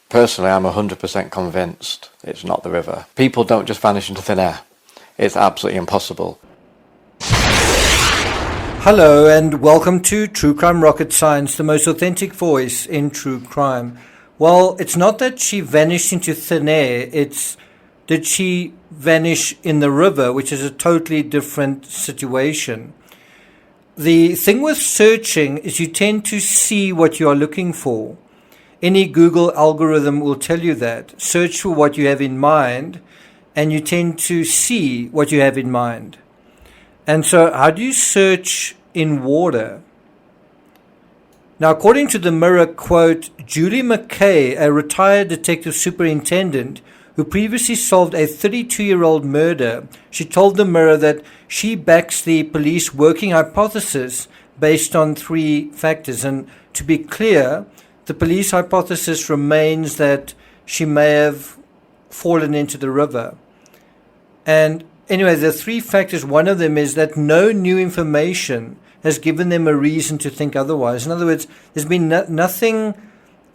Personally, I'm 100% convinced it's not the river. People don't just vanish into thin air. It's absolutely impossible. Hello and welcome to True Crime Rocket Science, the most authentic voice in true crime. Well, it's not that she vanished into thin air, it's did she vanish in the river, which is a totally different situation. The thing with searching is you tend to see what you are looking for. Any Google algorithm will tell you that. Search for what you have in mind, and you tend to see what you have in mind. And so how do you search in water? Now, according to the Mirror, quote, Julie McKay, a retired detective superintendent who previously solved a 32-year-old murder, she told the Mirror that she backs the police working hypothesis based on 3 factors. And to be clear, the police hypothesis remains that she may have fallen into the river. And anyway, there are 3 factors. One of them is that no new information has given them a reason to think otherwise. In other words, there's been nothing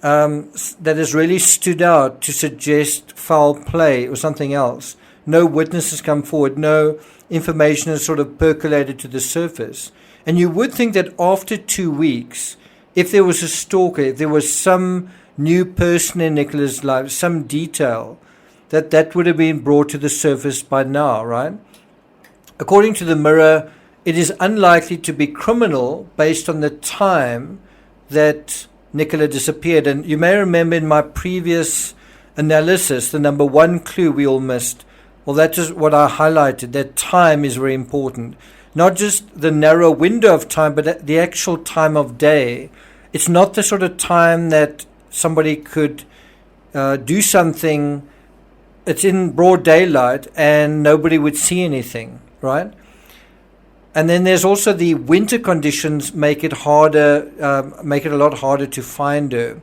that has really stood out to suggest foul play or something else. No witnesses come forward. No information has sort of percolated to the surface. And you would think that after 2 weeks, if there was a stalker, if there was some new person in Nicola's life, some detail, that would have been brought to the surface by now, right? According to the Mirror, it is unlikely to be criminal based on the time that Nicola disappeared. And you may remember in my previous analysis, the number 1 clue we all missed, well, that is what I highlighted, that time is very important. Not just the narrow window of time, but the actual time of day. It's not the sort of time that somebody could do something. It's in broad daylight and nobody would see anything, right? And then there's also the winter conditions make it harder, make it a lot harder to find her.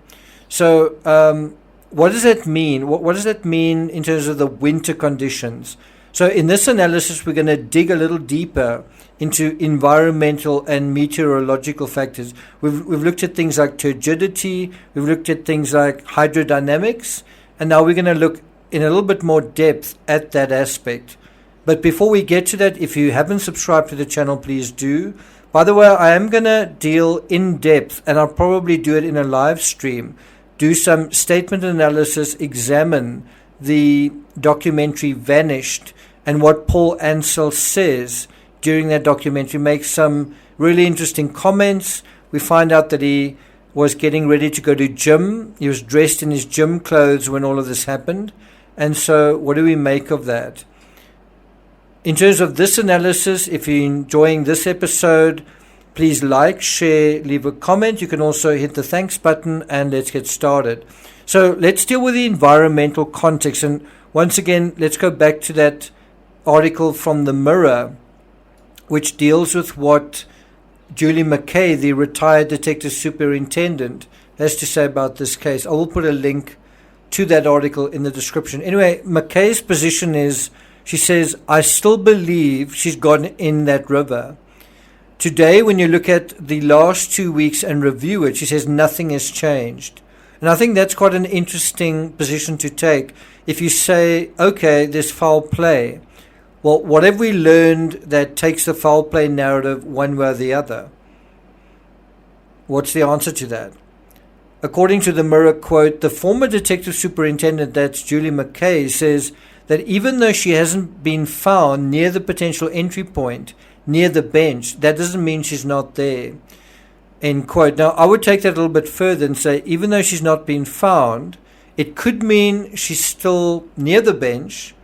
So what does that mean? What does that mean in terms of the winter conditions? So in this analysis, we're going to dig a little deeper into environmental and meteorological factors. We've looked at things like turgidity, we've looked at things like hydrodynamics, and now we're going to look in a little bit more depth at that aspect. But before we get to that, if you haven't subscribed to the channel, please do. By the way, I am going to deal in depth, and I'll probably do it in a live stream, do some statement analysis, examine the documentary Vanished, and what Paul Ansel says during that documentary. Makes some really interesting comments. We find out that he was getting ready to go to gym. He was dressed in his gym clothes when all of this happened. And so what do we make of that? In terms of this analysis, if you're enjoying this episode, please like, share, leave a comment. You can also hit the thanks button, and let's get started. So let's deal with the environmental context. And once again, let's go back to that article from the Mirror, which deals with what Julie McKay, the retired detective superintendent, has to say about this case. I will put a link to that article in the description. Anyway, McKay's position is, she says, I still believe she's gone in that river. Today, when you look at the last 2 weeks and review it, she says nothing has changed. And I think that's quite an interesting position to take. If you say, okay, there's foul play, well, what have we learned that takes the foul play narrative one way or the other? What's the answer to that? According to the Mirror, quote, the former detective superintendent, that's Julie McKay, says that even though she hasn't been found near the potential entry point, near the bench, that doesn't mean she's not there. End quote. Now, I would take that a little bit further and say, even though she's not been found, it could mean she's still near the bench,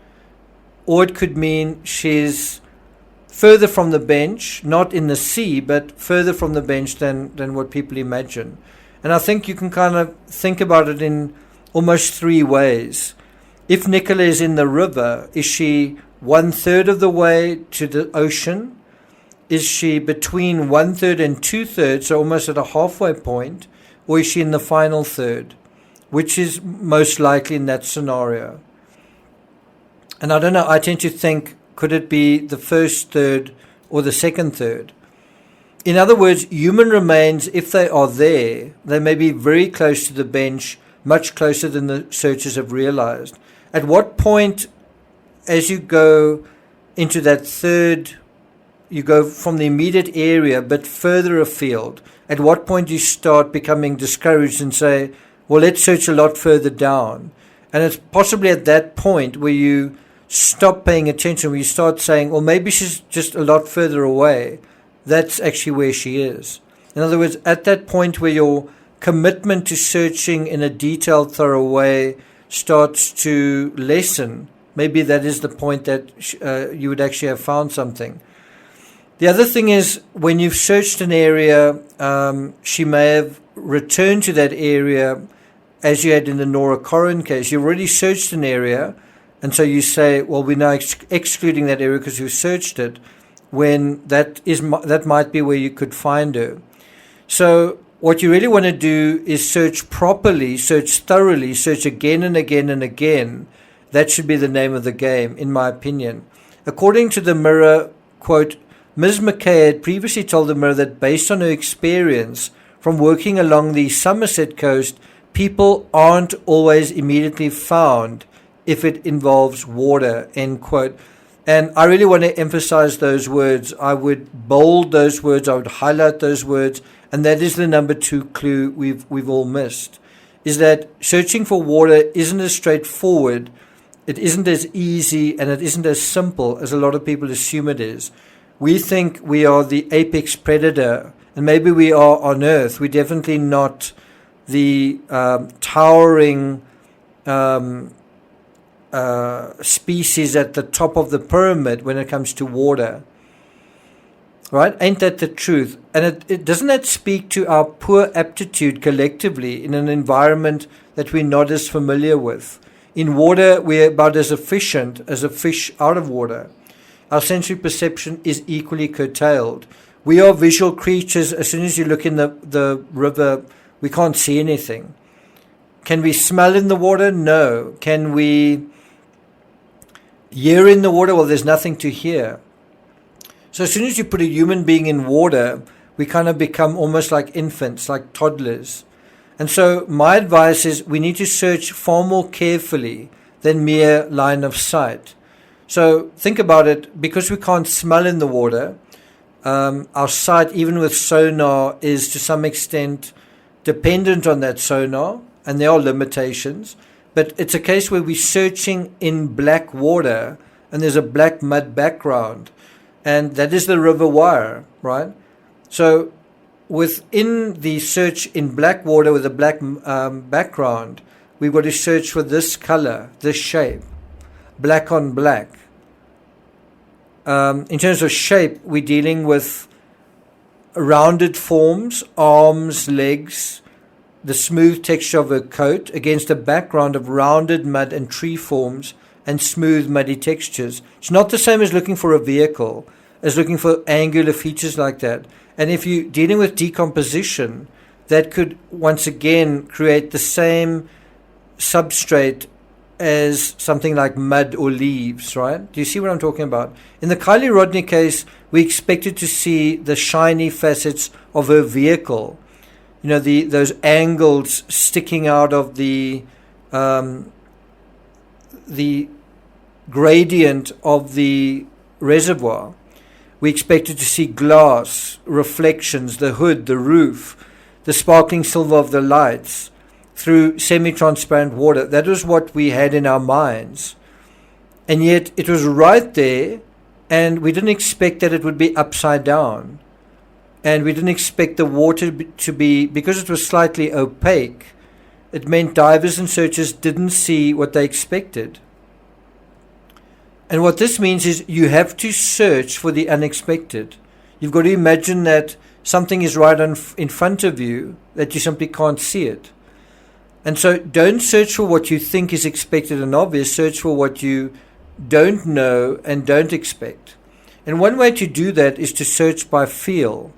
or it could mean she's further from the bench, not in the sea, but further from the bench than what people imagine. And I think you can kind of think about it in almost 3 ways. If Nicola is in the river, is she 1/3 of the way to the ocean? Is she between 1/3 and 2/3, so almost at a halfway point? Or is she in the final third? Which is most likely in that scenario? And I don't know, I tend to think, could it be the first third or the second third? In other words, human remains, if they are there, they may be very close to the bench, much closer than the searchers have realized. At what point, as you go into that third, you go from the immediate area but further afield, at what point do you start becoming discouraged and say, well, let's search a lot further down? And it's possibly at that point where you stop paying attention, where you start saying, well, maybe she's just a lot further away. That's actually where she is. In other words, at that point where your commitment to searching in a detailed, thorough way starts to lessen, maybe that is the point that you would actually have found something. The other thing is, when you've searched an area, she may have returned to that area, as you had in the Nora Corrin case. You've already searched an area, and so you say, well, we're now excluding that area because you've searched it, when that might be where you could find her. So what you really want to do is search properly, search thoroughly, search again and again and again. That should be the name of the game, in my opinion. According to the Mirror, quote, Ms. McKay had previously told the Mirror that based on her experience from working along the Somerset coast, people aren't always immediately found if it involves water, end quote. And I really want to emphasize those words. I would bold those words. I would highlight those words. And that is the number 2 clue we've all missed, is that searching for water isn't as straightforward, it isn't as easy, and it isn't as simple as a lot of people assume it is. We think we are the apex predator, and maybe we are on Earth. We're definitely not the towering species at the top of the pyramid when it comes to water. Right? Ain't that the truth? And it doesn't that speak to our poor aptitude collectively in an environment that we're not as familiar with? In water, we're about as efficient as a fish out of water. Our sensory perception is equally curtailed. We are visual creatures. As soon as you look in the river, we can't see anything. Can we smell in the water? No. Can we hear in the water? Well, there's nothing to hear. So as soon as you put a human being in water, we kind of become almost like infants, like toddlers. And so my advice is we need to search far more carefully than mere line of sight. So think about it. Because we can't smell in the water, our sight, even with sonar, is to some extent dependent on that sonar, and there are limitations. But it's a case where we're searching in black water, and there's a black mud background. And that is the river Wire, right? So within the search in black water with a black background, we've got to search for this color, this shape, black on black. In terms of shape, we're dealing with rounded forms, arms, legs, the smooth texture of her coat against a background of rounded mud and tree forms and smooth muddy textures. It's not the same as looking for a vehicle, as looking for angular features like that. And if you're dealing with decomposition, that could once again create the same substrate as something like mud or leaves, right? Do you see what I'm talking about? In the Kylie Rodney case, we expected to see the shiny facets of her vehicle. You know, those angles sticking out of the gradient of the reservoir. We expected to see glass, reflections, the hood, the roof, the sparkling silver of the lights through semi-transparent water. That was what we had in our minds. And yet it was right there, and we didn't expect that it would be upside down. And we didn't expect the water to be, because it was slightly opaque, it meant divers and searchers didn't see what they expected. And what this means is you have to search for the unexpected. You've got to imagine that something is right in front of you, that you simply can't see it. And so don't search for what you think is expected and obvious. Search for what you don't know and don't expect. And one way to do that is to search by feel.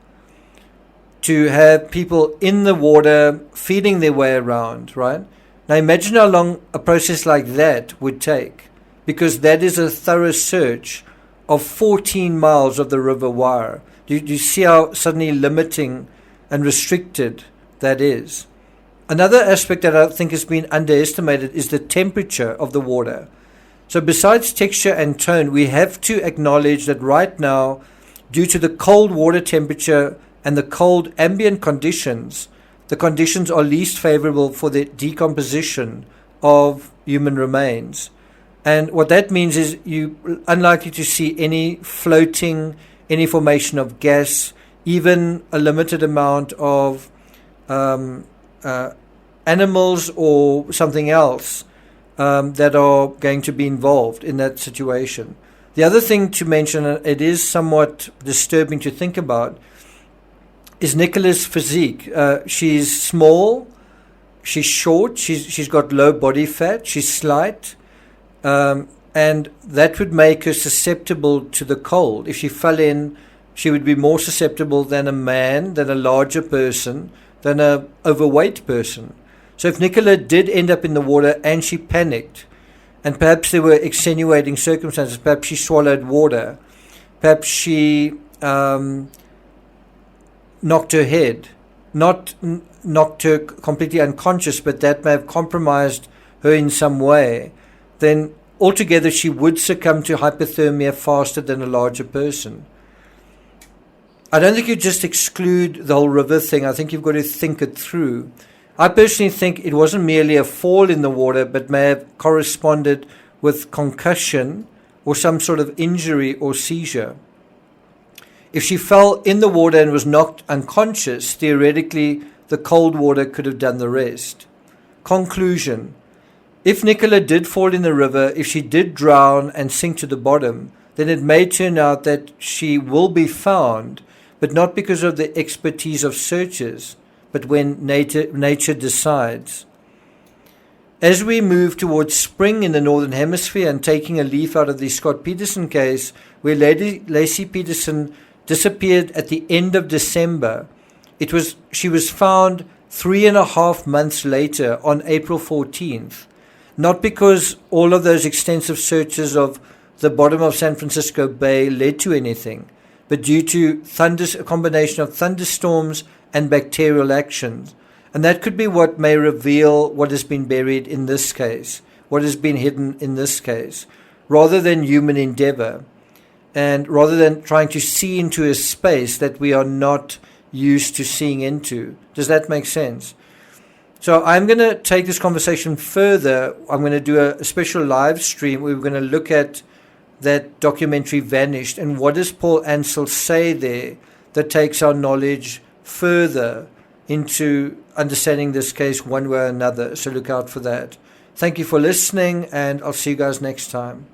To have people in the water feeling their way around, right? Now imagine how long a process like that would take. Because that is a thorough search of 14 miles of the River Wire. Do you see how suddenly limiting and restricted that is? Another aspect that I think has been underestimated is the temperature of the water. So besides texture and tone, we have to acknowledge that right now, due to the cold water temperature and the cold ambient conditions, the conditions are least favorable for the decomposition of human remains. And what that means is you're unlikely to see any floating, any formation of gas, even a limited amount of animals or something else that are going to be involved in that situation. The other thing to mention, and it is somewhat disturbing to think about, is Nicola's physique. She's small, she's short, she's got low body fat, she's slight, and that would make her susceptible to the cold. If she fell in, she would be more susceptible than a man, than a larger person, than an overweight person. So if Nicola did end up in the water and she panicked, and perhaps there were extenuating circumstances, perhaps she swallowed water, perhaps she knocked her head, not knocked her completely unconscious, but that may have compromised her in some way, then altogether she would succumb to hypothermia faster than a larger person. I don't think you just exclude the whole river thing. I think you've got to think it through. I personally think it wasn't merely a fall in the water, but may have corresponded with concussion or some sort of injury or seizure. If she fell in the water and was knocked unconscious, theoretically, the cold water could have done the rest. Conclusion. If Nicola did fall in the river, if she did drown and sink to the bottom, then it may turn out that she will be found, but not because of the expertise of searchers, but when nature decides. As we move towards spring in the Northern Hemisphere and taking a leaf out of the Scott Peterson case, where Lacey Peterson disappeared at the end of December, she was found 3.5 months later on April 14th. Not because all of those extensive searches of the bottom of San Francisco Bay led to anything, but due to a combination of thunderstorms and bacterial actions. And that could be what may reveal what has been buried in this case, what has been hidden in this case, rather than human endeavor, and rather than trying to see into a space that we are not used to seeing into. Does that make sense? So I'm going to take this conversation further. I'm going to do a special live stream where we're going to look at that documentary Vanished and what does Paul Ansel say there that takes our knowledge further into understanding this case one way or another. So look out for that. Thank you for listening, and I'll see you guys next time.